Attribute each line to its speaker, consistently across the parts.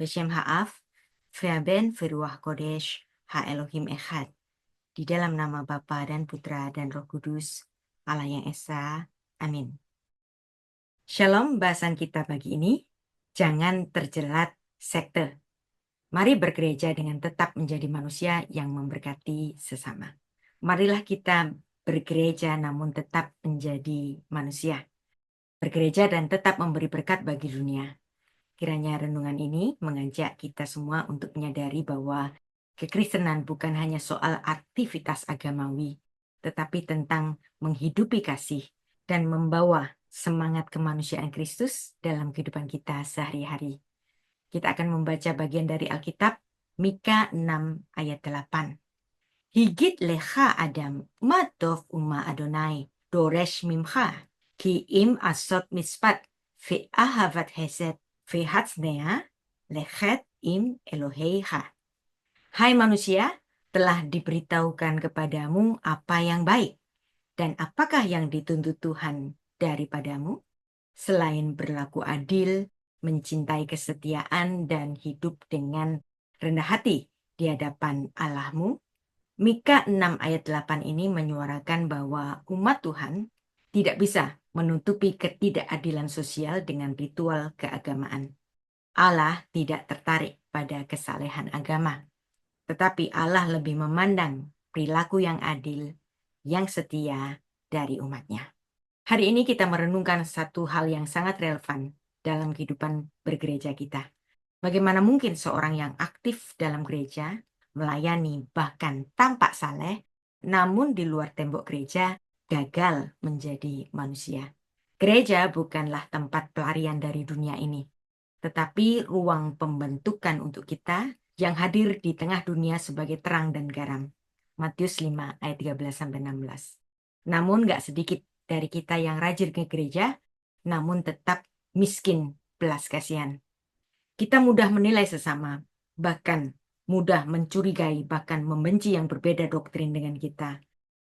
Speaker 1: Beshem Ha'af, Ve'aben Ve'ruach Kodesh, Ha-Elohim Echad. Di dalam nama Bapa dan Putra dan Roh Kudus, Allah yang Esa. Amin. Shalom, bahasan kita pagi ini, jangan terjerat sekte. Mari bergereja dengan tetap menjadi manusia yang memberkati sesama. Marilah kita bergereja namun tetap menjadi manusia. Bergereja dan tetap memberi berkat bagi dunia. Kiranya renungan ini mengajak kita semua untuk menyadari bahwa kekristenan bukan hanya soal aktivitas agamawi, tetapi tentang menghidupi kasih dan membawa semangat kemanusiaan Kristus dalam kehidupan kita sehari-hari. Kita akan membaca bagian dari Alkitab, Mika 6 ayat 8. Higit lecha Adam, ma tov uma Adonai, doresh mimcha, ki im asot mispat, fi ahavat hesed, fi hatsnea, lechet im Eloheiha. Hai manusia, telah diberitahukan kepadamu apa yang baik, dan apakah yang dituntut Tuhan daripadamu, selain berlaku adil, mencintai kesetiaan, dan hidup dengan rendah hati di hadapan Allahmu. Mika 6 ayat 8 ini menyuarakan bahwa umat Tuhan tidak bisa menutupi ketidakadilan sosial dengan ritual keagamaan. Allah tidak tertarik pada kesalehan agama, tetapi Allah lebih memandang perilaku yang adil, yang setia dari umatnya. Hari ini kita merenungkan satu hal yang sangat relevan dalam kehidupan bergereja kita. Bagaimana mungkin seorang yang aktif dalam gereja, melayani bahkan tampak saleh, namun di luar tembok gereja gagal menjadi manusia. Gereja bukanlah tempat pelarian dari dunia ini, tetapi ruang pembentukan untuk kita yang hadir di tengah dunia sebagai terang dan garam. Matius 5 ayat 13-16. Namun gak sedikit dari kita yang rajin ke gereja, namun tetap miskin belas kasihan. Kita mudah menilai sesama, bahkan mudah mencurigai, bahkan membenci yang berbeda doktrin dengan kita.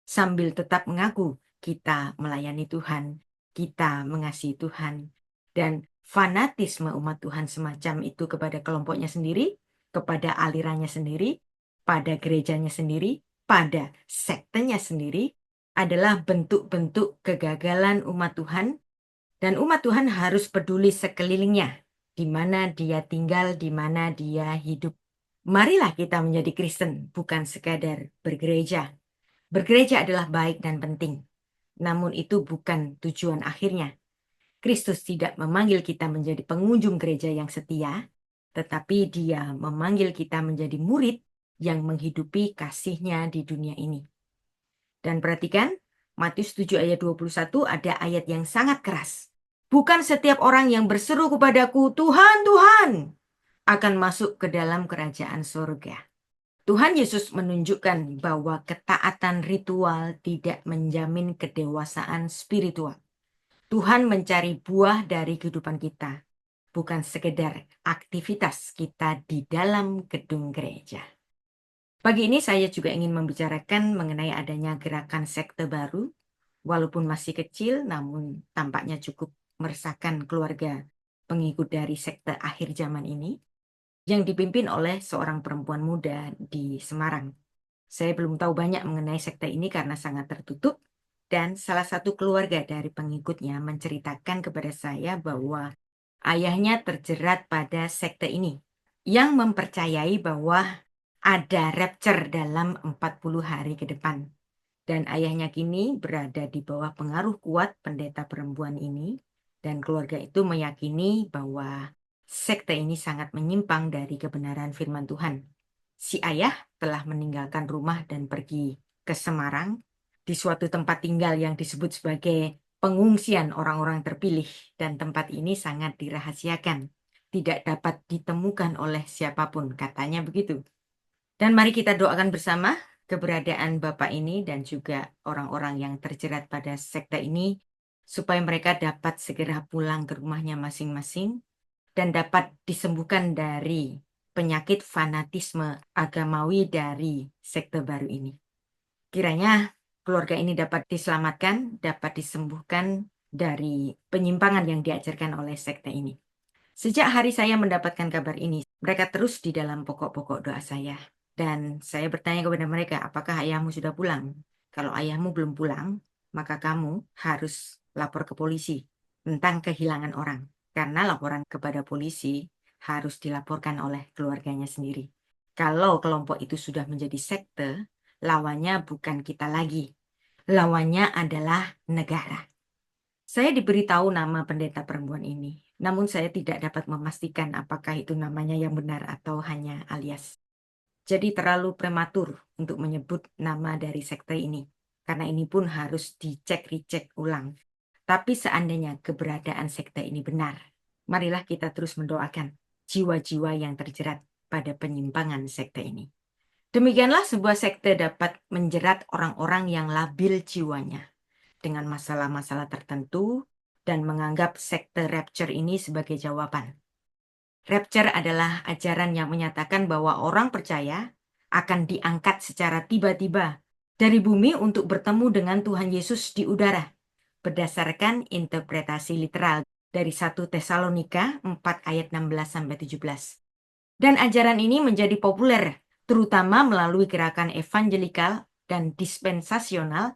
Speaker 1: Sambil tetap mengaku kita melayani Tuhan, kita mengasihi Tuhan, dan fanatisme umat Tuhan semacam itu kepada kelompoknya sendiri, kepada alirannya sendiri, pada gerejanya sendiri, pada sektenya sendiri, adalah bentuk-bentuk kegagalan umat Tuhan, dan umat Tuhan harus peduli sekelilingnya, di mana dia tinggal, di mana dia hidup. Marilah kita menjadi Kristen, bukan sekadar bergereja. Bergereja adalah baik dan penting, namun itu bukan tujuan akhirnya. Kristus tidak memanggil kita menjadi pengunjung gereja yang setia, tetapi Dia memanggil kita menjadi murid yang menghidupi kasih-Nya di dunia ini. Dan perhatikan, Matius 7 ayat 21 ada ayat yang sangat keras. Bukan setiap orang yang berseru kepadaku, Tuhan, Tuhan, akan masuk ke dalam kerajaan surga. Tuhan Yesus menunjukkan bahwa ketaatan ritual tidak menjamin kedewasaan spiritual. Tuhan mencari buah dari kehidupan kita, bukan sekedar aktivitas kita di dalam gedung gereja. Pagi ini saya juga ingin membicarakan mengenai adanya gerakan sekte baru, walaupun masih kecil namun tampaknya cukup meresahkan keluarga pengikut dari sekte akhir zaman ini, yang dipimpin oleh seorang perempuan muda di Semarang. Saya belum tahu banyak mengenai sekte ini karena sangat tertutup, dan salah satu keluarga dari pengikutnya menceritakan kepada saya bahwa ayahnya terjerat pada sekte ini, yang mempercayai bahwa ada rapture dalam 40 hari ke depan. Dan ayahnya kini berada di bawah pengaruh kuat pendeta perempuan ini, dan keluarga itu meyakini bahwa sekte ini sangat menyimpang dari kebenaran firman Tuhan. Si ayah telah meninggalkan rumah dan pergi ke Semarang, di suatu tempat tinggal yang disebut sebagai pengungsian orang-orang terpilih, dan tempat ini sangat dirahasiakan, tidak dapat ditemukan oleh siapapun, katanya begitu. Dan mari kita doakan bersama keberadaan Bapak ini dan juga orang-orang yang terjerat pada sekte ini, supaya mereka dapat segera pulang ke rumahnya masing-masing dan dapat disembuhkan dari penyakit fanatisme agamawi dari sekte baru ini. Kiranya keluarga ini dapat diselamatkan, dapat disembuhkan dari penyimpangan yang diajarkan oleh sekte ini. Sejak hari saya mendapatkan kabar ini, mereka terus di dalam pokok-pokok doa saya. Dan saya bertanya kepada mereka, apakah ayahmu sudah pulang? Kalau ayahmu belum pulang, maka kamu harus lapor ke polisi tentang kehilangan orang. Karena laporan kepada polisi harus dilaporkan oleh keluarganya sendiri. Kalau kelompok itu sudah menjadi sekte, lawannya bukan kita lagi. Lawannya adalah negara. Saya diberitahu nama pendeta perempuan ini, namun saya tidak dapat memastikan apakah itu namanya yang benar atau hanya alias. Jadi terlalu prematur untuk menyebut nama dari sekte ini, karena ini pun harus dicek-recek ulang. Tapi seandainya keberadaan sekte ini benar, marilah kita terus mendoakan jiwa-jiwa yang terjerat pada penyimpangan sekte ini. Demikianlah sebuah sekte dapat menjerat orang-orang yang labil jiwanya dengan masalah-masalah tertentu dan menganggap sekte rapture ini sebagai jawaban. Rapture adalah ajaran yang menyatakan bahwa orang percaya akan diangkat secara tiba-tiba dari bumi untuk bertemu dengan Tuhan Yesus di udara, berdasarkan interpretasi literal dari 1 Tesalonika 4 ayat 16-17. Dan ajaran ini menjadi populer, terutama melalui gerakan evangelikal dan dispensasional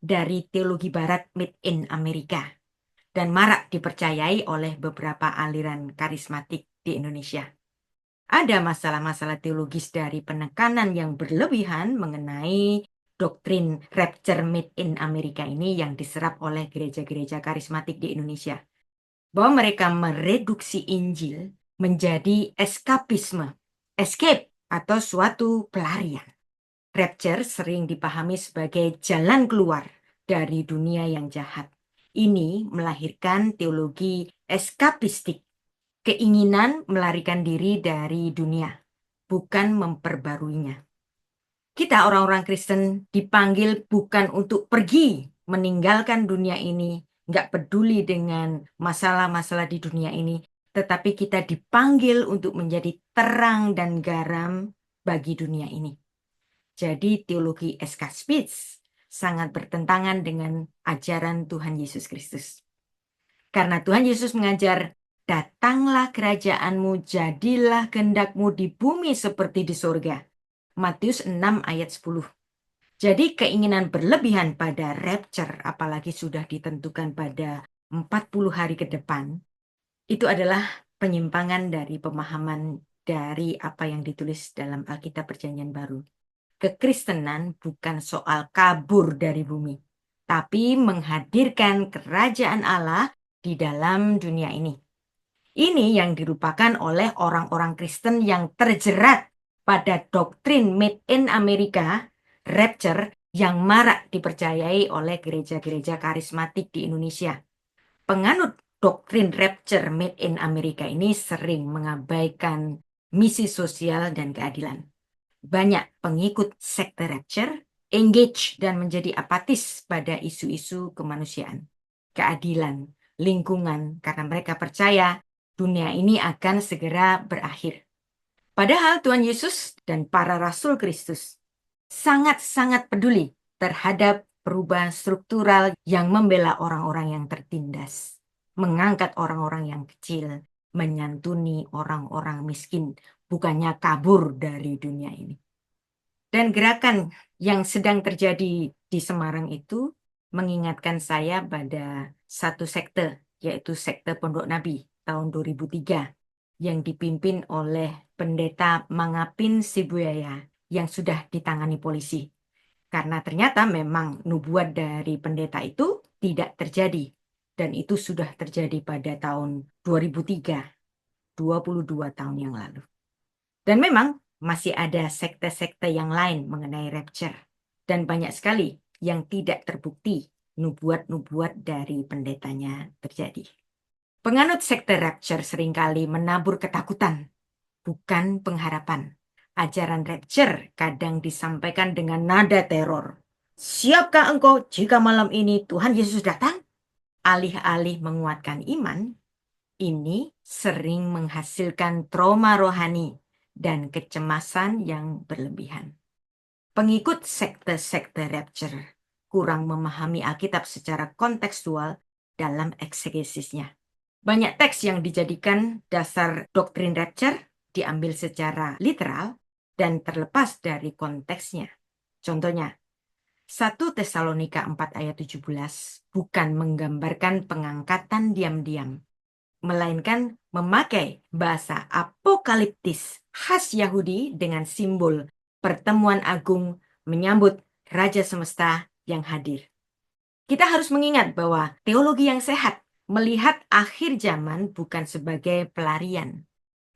Speaker 1: dari teologi barat made in Amerika, dan marak dipercayai oleh beberapa aliran karismatik di Indonesia. Ada masalah-masalah teologis dari penekanan yang berlebihan mengenai doktrin rapture made in Amerika ini yang diserap oleh gereja-gereja karismatik di Indonesia. Bahwa mereka mereduksi Injil menjadi eskapisme, escape atau suatu pelarian. Rapture sering dipahami sebagai jalan keluar dari dunia yang jahat. Ini melahirkan teologi eskapistik, keinginan melarikan diri dari dunia, bukan memperbaruinya. Kita orang-orang Kristen dipanggil bukan untuk pergi, meninggalkan dunia ini, nggak peduli dengan masalah-masalah di dunia ini, tetapi kita dipanggil untuk menjadi terang dan garam bagi dunia ini. Jadi teologi eskaspis sangat bertentangan dengan ajaran Tuhan Yesus Kristus. Karena Tuhan Yesus mengajar, datanglah kerajaanmu, jadilah kehendakmu di bumi seperti di surga. Matius 6 ayat 10. Jadi keinginan berlebihan pada rapture, apalagi sudah ditentukan pada 40 hari ke depan, itu adalah penyimpangan dari pemahaman dari apa yang ditulis dalam Alkitab Perjanjian Baru. Kekristenan bukan soal kabur dari bumi, tapi menghadirkan kerajaan Allah di dalam dunia ini. Ini yang dilupakan oleh orang-orang Kristen yang terjerat pada doktrin made in Amerika, rapture, yang marak dipercayai oleh gereja-gereja karismatik di Indonesia. Penganut doktrin rapture made in Amerika ini sering mengabaikan misi sosial dan keadilan. Banyak pengikut sekte rapture engage dan menjadi apatis pada isu-isu kemanusiaan, keadilan, lingkungan, karena mereka percaya dunia ini akan segera berakhir. Padahal Tuhan Yesus dan para Rasul Kristus sangat-sangat peduli terhadap perubahan struktural yang membela orang-orang yang tertindas, mengangkat orang-orang yang kecil, menyantuni orang-orang miskin, bukannya kabur dari dunia ini. Dan gerakan yang sedang terjadi di Semarang itu mengingatkan saya pada satu sekte, yaitu sekte Pondok Nabi tahun 2003 yang dipimpin oleh pendeta Mangapin Sibuyaya yang sudah ditangani polisi. Karena ternyata memang nubuat dari pendeta itu tidak terjadi. Dan itu sudah terjadi pada tahun 2003, 22 tahun yang lalu. Dan memang masih ada sekte-sekte yang lain mengenai rapture. Dan banyak sekali yang tidak terbukti nubuat-nubuat dari pendetanya terjadi. Penganut sekte rapture seringkali menabur ketakutan, bukan pengharapan. Ajaran rapture kadang disampaikan dengan nada teror. Siapkah engkau jika malam ini Tuhan Yesus datang? Alih-alih menguatkan iman, ini sering menghasilkan trauma rohani dan kecemasan yang berlebihan. Pengikut sekte-sekte rapture kurang memahami Alkitab secara kontekstual dalam eksegesisnya. Banyak teks yang dijadikan dasar doktrin rapture diambil secara literal dan terlepas dari konteksnya. Contohnya, 1 Tesalonika 4 ayat 17 bukan menggambarkan pengangkatan diam-diam, melainkan memakai bahasa apokaliptis khas Yahudi dengan simbol pertemuan agung menyambut Raja Semesta yang hadir. Kita harus mengingat bahwa teologi yang sehat melihat akhir zaman bukan sebagai pelarian,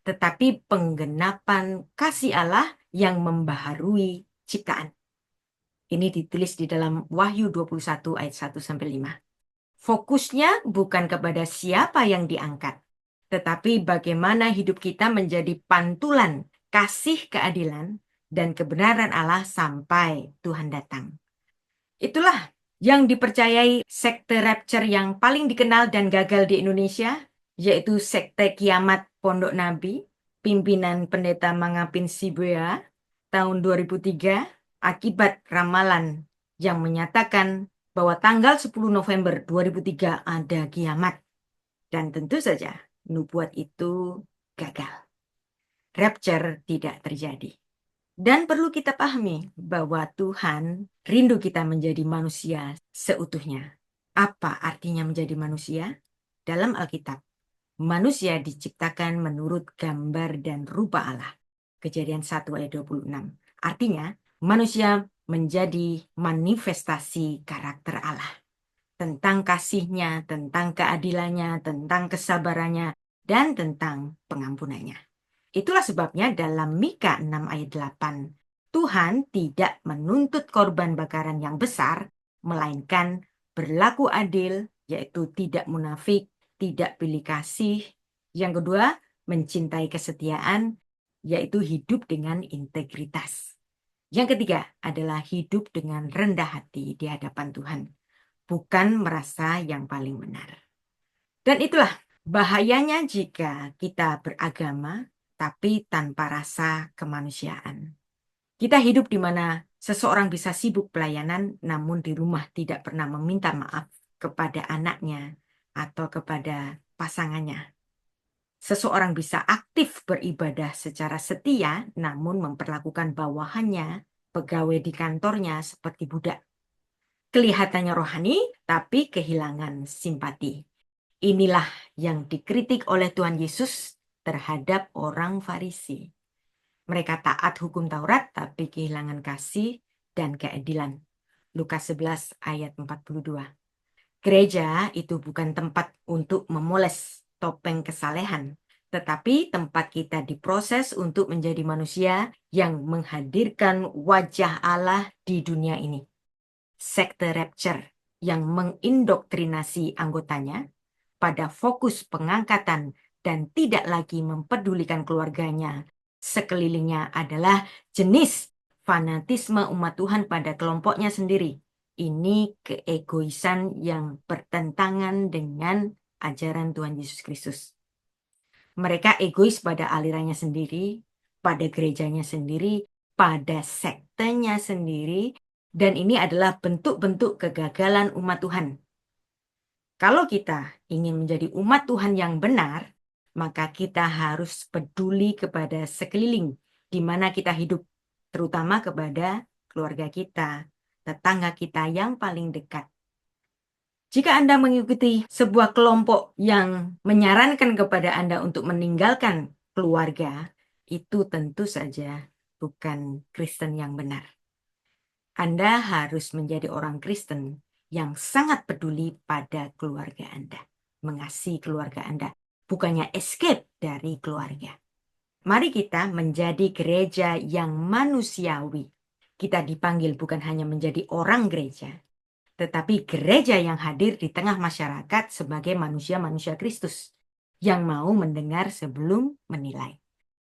Speaker 1: tetapi penggenapan kasih Allah yang membaharui ciptaan. Ini ditulis di dalam Wahyu 21 ayat 1-5. Fokusnya bukan kepada siapa yang diangkat, tetapi bagaimana hidup kita menjadi pantulan kasih keadilan dan kebenaran Allah sampai Tuhan datang. Itulah yang dipercayai sekte rapture yang paling dikenal dan gagal di Indonesia, yaitu sekte Kiamat Pondok Nabi, pimpinan Pendeta Mangapin Sibuya tahun 2003, akibat ramalan yang menyatakan bahwa tanggal 10 November 2003 ada kiamat. Dan tentu saja nubuat itu gagal. Rapture tidak terjadi. Dan perlu kita pahami bahwa Tuhan rindu kita menjadi manusia seutuhnya. Apa artinya menjadi manusia? Dalam Alkitab, manusia diciptakan menurut gambar dan rupa Allah. Kejadian 1 ayat 26. Artinya, manusia menjadi manifestasi karakter Allah. Tentang kasih-Nya, tentang keadilannya, tentang kesabarannya, dan tentang pengampunannya. Itulah sebabnya dalam Mika 6 ayat 8, Tuhan tidak menuntut korban bakaran yang besar, melainkan berlaku adil, yaitu tidak munafik, tidak pilih kasih. Yang kedua, mencintai kesetiaan, yaitu hidup dengan integritas. Yang ketiga adalah hidup dengan rendah hati di hadapan Tuhan, bukan merasa yang paling benar. Dan itulah bahayanya jika kita beragama tapi tanpa rasa kemanusiaan. Kita hidup di mana seseorang bisa sibuk pelayanan namun di rumah tidak pernah meminta maaf kepada anaknya atau kepada pasangannya. Seseorang bisa aktif beribadah secara setia namun memperlakukan bawahannya, pegawai di kantornya seperti budak. Kelihatannya rohani tapi kehilangan simpati. Inilah yang dikritik oleh Tuhan Yesus terhadap orang Farisi. Mereka taat hukum Taurat tapi kehilangan kasih dan keadilan. Lukas 11 ayat 42. Gereja itu bukan tempat untuk memoles topeng kesalehan, tetapi tempat kita diproses untuk menjadi manusia yang menghadirkan wajah Allah di dunia ini. Sekte rapture yang mengindoktrinasi anggotanya pada fokus pengangkatan dan tidak lagi mempedulikan keluarganya. Sekelilingnya adalah jenis fanatisme umat Tuhan pada kelompoknya sendiri. Ini keegoisan yang bertentangan dengan ajaran Tuhan Yesus Kristus. Mereka egois pada alirannya sendiri, pada gerejanya sendiri, pada sektenya sendiri, dan ini adalah bentuk-bentuk kegagalan umat Tuhan. Kalau kita ingin menjadi umat Tuhan yang benar, maka kita harus peduli kepada sekeliling di mana kita hidup, terutama kepada keluarga kita, tetangga kita yang paling dekat. Jika Anda mengikuti sebuah kelompok yang menyarankan kepada Anda untuk meninggalkan keluarga, itu tentu saja bukan Kristen yang benar. Anda harus menjadi orang Kristen yang sangat peduli pada keluarga Anda, mengasihi keluarga Anda, bukannya escape dari keluarga. Mari kita menjadi gereja yang manusiawi. Kita dipanggil bukan hanya menjadi orang gereja, tetapi gereja yang hadir di tengah masyarakat sebagai manusia-manusia Kristus yang mau mendengar sebelum menilai,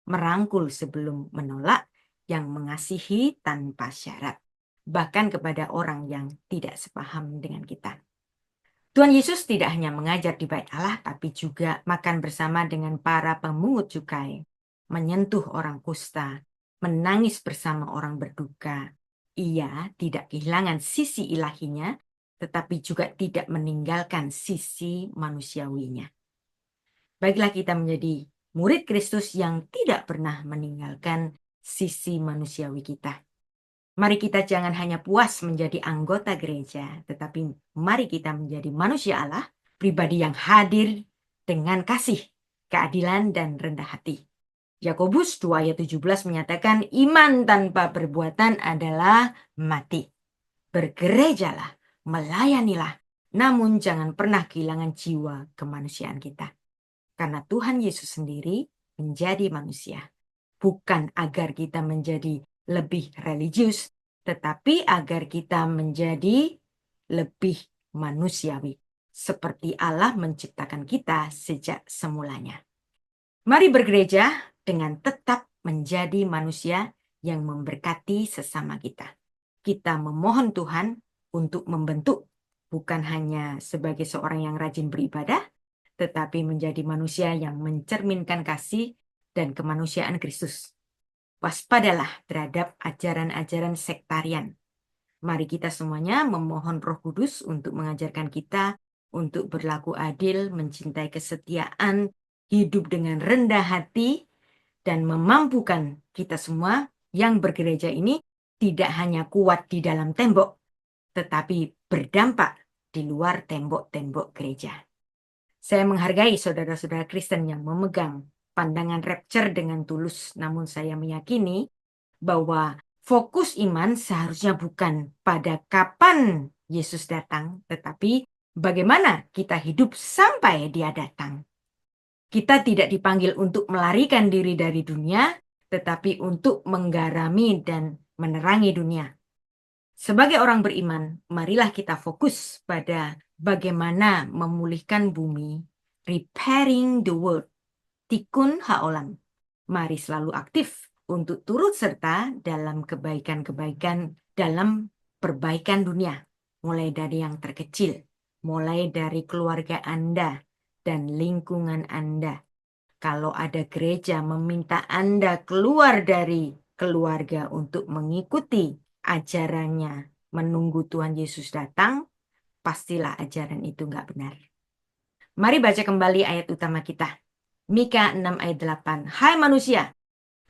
Speaker 1: merangkul sebelum menolak, yang mengasihi tanpa syarat, bahkan kepada orang yang tidak sepaham dengan kita. Tuhan Yesus tidak hanya mengajar di bait Allah, tapi juga makan bersama dengan para pemungut cukai, menyentuh orang kusta, menangis bersama orang berduka. Ia tidak kehilangan sisi ilahinya, tetapi juga tidak meninggalkan sisi manusiawinya. Baiklah kita menjadi murid Kristus yang tidak pernah meninggalkan sisi manusiawi kita. Mari kita jangan hanya puas menjadi anggota gereja, tetapi mari kita menjadi manusia Allah, pribadi yang hadir dengan kasih, keadilan, dan rendah hati. Yakobus 2 ayat 17 menyatakan iman tanpa perbuatan adalah mati. Bergerejalah, melayanilah, namun jangan pernah kehilangan jiwa kemanusiaan kita. Karena Tuhan Yesus sendiri menjadi manusia. Bukan agar kita menjadi lebih religius, tetapi agar kita menjadi lebih manusiawi. Seperti Allah menciptakan kita sejak semulanya. Mari bergereja dengan tetap menjadi manusia yang memberkati sesama kita. Kita memohon Tuhan untuk membentuk, bukan hanya sebagai seorang yang rajin beribadah, tetapi menjadi manusia yang mencerminkan kasih dan kemanusiaan Kristus. Waspadalah terhadap ajaran-ajaran sektarian. Mari kita semuanya memohon Roh Kudus untuk mengajarkan kita untuk berlaku adil, mencintai kesetiaan, hidup dengan rendah hati, dan memampukan kita semua yang bergereja ini tidak hanya kuat di dalam tembok, tetapi berdampak di luar tembok-tembok gereja. Saya menghargai saudara-saudara Kristen yang memegang pandangan rapture dengan tulus, namun saya meyakini bahwa fokus iman seharusnya bukan pada kapan Yesus datang, tetapi bagaimana kita hidup sampai Dia datang. Kita tidak dipanggil untuk melarikan diri dari dunia, tetapi untuk menggarami dan menerangi dunia. Sebagai orang beriman, marilah kita fokus pada bagaimana memulihkan bumi, repairing the world, tikun haolam. Mari selalu aktif untuk turut serta dalam kebaikan-kebaikan dalam perbaikan dunia. Mulai dari yang terkecil, mulai dari keluarga Anda dan lingkungan Anda. Kalau ada gereja meminta Anda keluar dari keluarga untuk mengikuti ajarannya menunggu Tuhan Yesus datang, pastilah ajaran itu nggak benar. Mari baca kembali ayat utama kita. Mika 6 ayat 8. Hai manusia,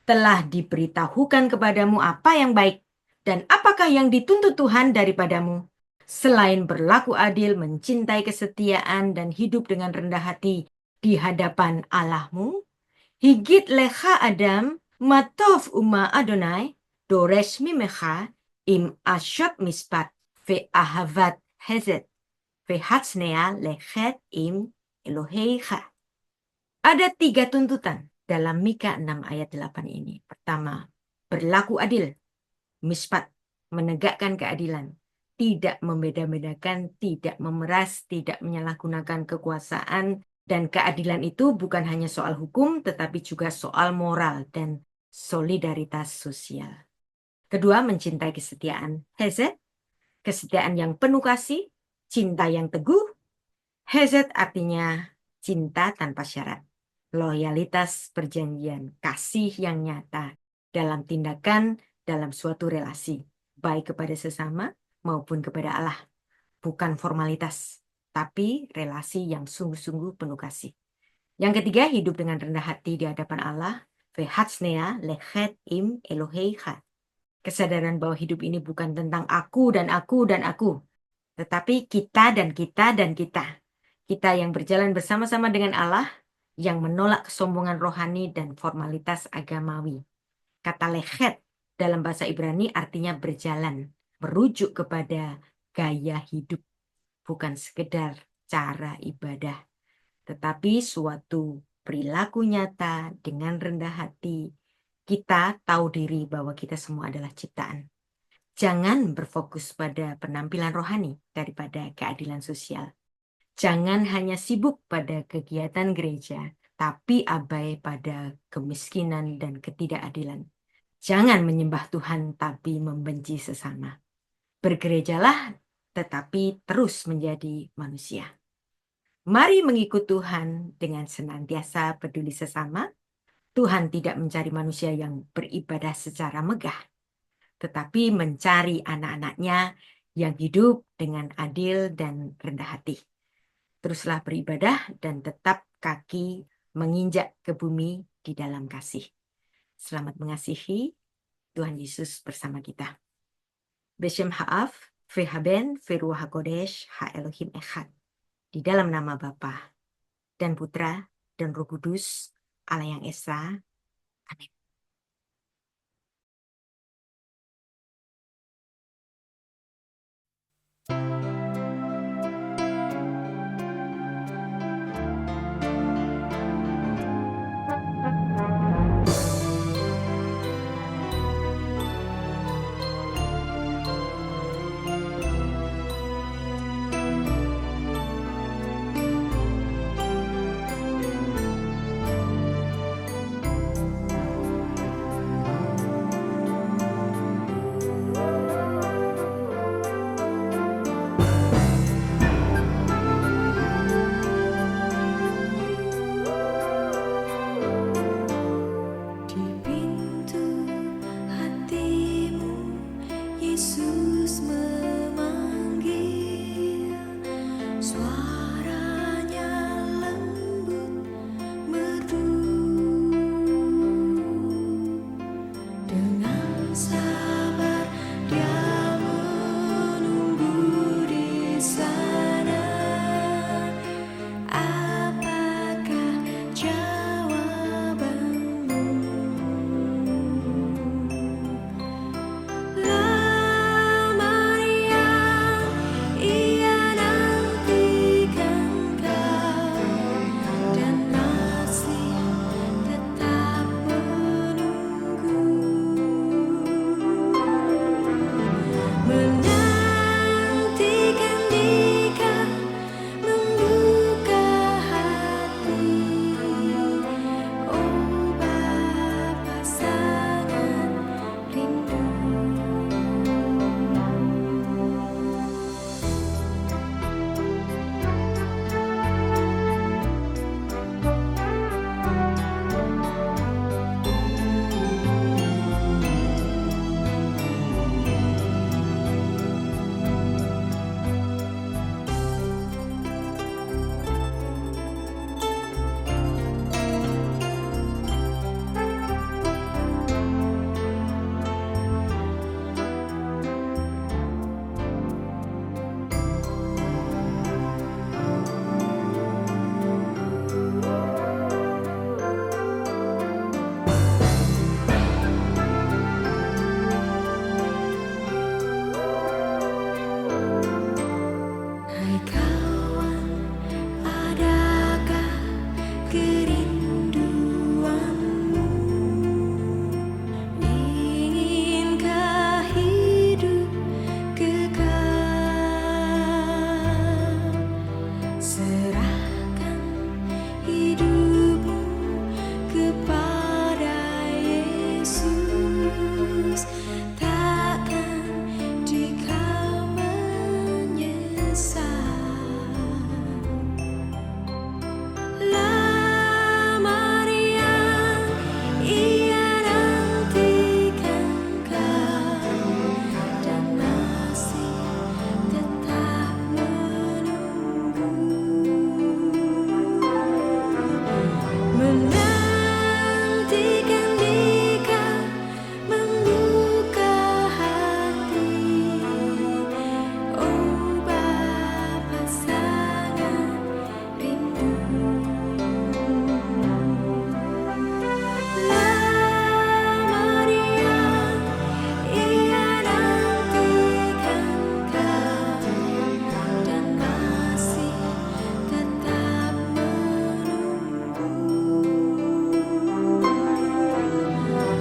Speaker 1: telah diberitahukan kepadamu apa yang baik dan apakah yang dituntut Tuhan daripadamu. Selain berlaku adil, mencintai kesetiaan, dan hidup dengan rendah hati di hadapan Allahmu, higit lecha Adam, matov uma Adonai, dores mimecha, im ashot mispat, ve ahavat hezet, ve hatsnea lechet im Eloheicha. Ada 3 tuntutan dalam Mika 6 ayat 8 ini. Pertama, berlaku adil, mispat, menegakkan keadilan, tidak membeda-bedakan, tidak memeras, tidak menyalahgunakan kekuasaan, dan keadilan itu bukan hanya soal hukum, tetapi juga soal moral dan solidaritas sosial. Kedua, mencintai kesetiaan. Hesed, kesetiaan yang penuh kasih, cinta yang teguh. Hesed artinya cinta tanpa syarat. Loyalitas perjanjian, kasih yang nyata dalam tindakan dalam suatu relasi, baik kepada sesama maupun kepada Allah. Bukan formalitas, tapi relasi yang sungguh-sungguh penuh kasih. Yang ketiga, hidup dengan rendah hati di hadapan Allah. Vehatsnea lechet im Eloheicha. Kesadaran bahwa hidup ini bukan tentang aku dan aku dan aku, tetapi kita dan kita dan kita. Kita yang berjalan bersama-sama dengan Allah, yang menolak kesombongan rohani dan formalitas agamawi. Kata lechet dalam bahasa Ibrani artinya berjalan, merujuk kepada gaya hidup, bukan sekedar cara ibadah, tetapi suatu perilaku nyata dengan rendah hati. Kita tahu diri bahwa kita semua adalah ciptaan. Jangan berfokus pada penampilan rohani daripada keadilan sosial. Jangan hanya sibuk pada kegiatan gereja, tapi abai pada kemiskinan dan ketidakadilan. Jangan menyembah Tuhan, tapi membenci sesama. Bergerejalah, tetapi terus menjadi manusia. Mari mengikut Tuhan dengan senantiasa peduli sesama. Tuhan tidak mencari manusia yang beribadah secara megah, tetapi mencari anak-anaknya yang hidup dengan adil dan rendah hati. Teruslah beribadah dan tetap kaki menginjak ke bumi di dalam kasih. Selamat mengasihi, Tuhan Yesus bersama kita. Beshem Ha'af, Vehaben, Veruah HaKodesh, Ha-Elohim Echad. Di dalam nama Bapa dan Putra dan Roh Kudus, Allah yang Esa. Amin.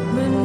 Speaker 2: Menantikan